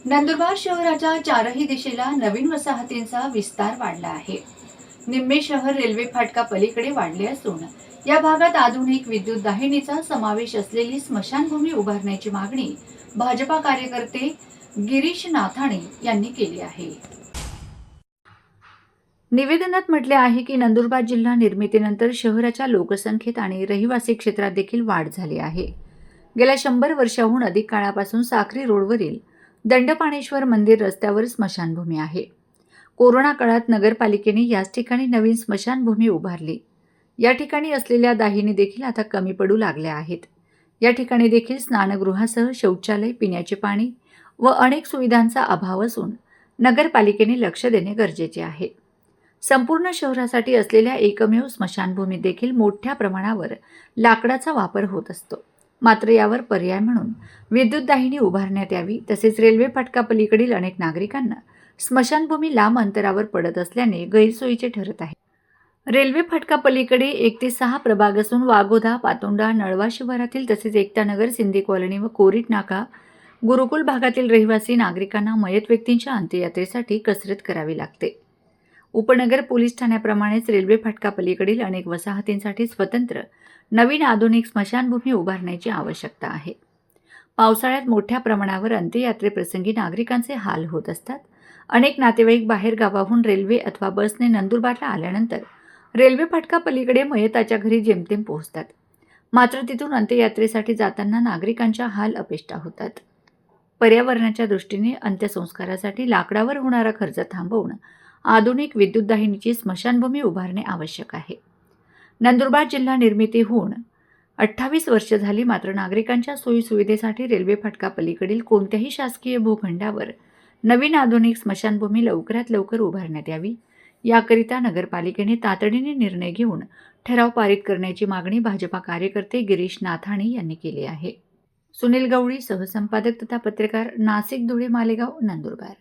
नंदुरबार शहराच्या चारही दिशेला नवीन वसाहतींचा विस्तार वाढला आहे. निम्मे शहर रेल्वे फाटका पलीकडे वाढले असून या भागात आधुनिक विद्युत दाहिनीचा समावेश असलेली स्मशानभूमी उभारण्याची मागणी भाजपा कार्यकर्ते गिरीश नाथाणी यांनी केली आहे. निवेदनात म्हटले आहे की नंदुरबार जिल्हा निर्मितीनंतर शहराच्या लोकसंख्येत आणि रहिवासी क्षेत्रात देखील वाढ झाली आहे. गेल्या 100 वर्षांहून अधिक काळापासून साक्री रोडवरील दंडपाणेश्वर मंदिर रस्त्यावर स्मशानभूमी आहे. कोरोना काळात नगरपालिकेने याच ठिकाणी नवीन स्मशानभूमी उभारली. या ठिकाणी असलेल्या दाहिनी देखील आता कमी पडू लागल्या आहेत. या ठिकाणी देखील स्नानगृहासह शौचालय, पिण्याचे पाणी व अनेक सुविधांचा अभाव असून नगरपालिकेने लक्ष देणे गरजेचे आहे. संपूर्ण शहरासाठी असलेल्या एकमेव स्मशानभूमीत देखील मोठ्या प्रमाणावर लाकडाचा वापर होत असतो. मात्र यावर पर्याय म्हणून विद्युत दाहिनी उभारण्यात यावी. तसेच रेल्वे फाटकापलीकडील अनेक नागरिकांना स्मशानभूमी लांब अंतरावर पडत असल्याने गैरसोयीचे ठरत आहे. रेल्वे फाटकापलीकडे 1 ते 6 प्रभाग असून वाघोदा, पातोंडा, नळवा शिवारातील तसेच एकतानगर, सिंधी कॉलनी व कोरीट नाका, गुरुकुल भागातील रहिवासी नागरिकांना मयत व्यक्तींच्या अंत्ययात्रेसाठी कसरत करावी लागते. उपनगर पोलीस ठाण्याप्रमाणेच रेल्वे फाटकापलीकडील अनेक वसाहतींसाठी स्वतंत्र नवीन आधुनिक स्मशानभूमी उभारण्याची आवश्यकता आहे. पावसाळ्यात मोठ्या प्रमाणावर अंत्ययात्रेप्रसंगी नागरिकांचे हाल होत असतात. अनेक नातेवाईक बाहेर गावाहून रेल्वे अथवा बसने नंदुरबारला आल्यानंतर रेल्वे फाटकापलीकडे मयताच्या घरी जेमतेम पोहोचतात. मात्र तिथून अंत्ययात्रेसाठी जाताना नागरिकांच्या हाल अपेष्टा होतात. पर्यावरणाच्या दृष्टीने अंत्यसंस्कारासाठी लाकडावर होणारा खर्च थांबवून आधुनिक विद्युत दाहिनीची स्मशानभूमी उभारणे आवश्यक आहे. नंदुरबार जिल्हा निर्मिती होऊन 28 वर्ष झाली, मात्र नागरिकांच्या सोयीसुविधेसाठी रेल्वे फाटकापलीकडील कोणत्याही शासकीय भूखंडावर नवीन आधुनिक स्मशानभूमी लवकरात लवकर उभारण्यात यावी. याकरिता नगरपालिकेने तातडीने निर्णय घेऊन ठराव पारित करण्याची मागणी भाजपा कार्यकर्ते गिरीश नाथाणी यांनी केली आहे. सुनील गवळी, सहसंपादक तथा पत्रकार, नाशिक, धुळे, मालेगाव, नंदुरबार.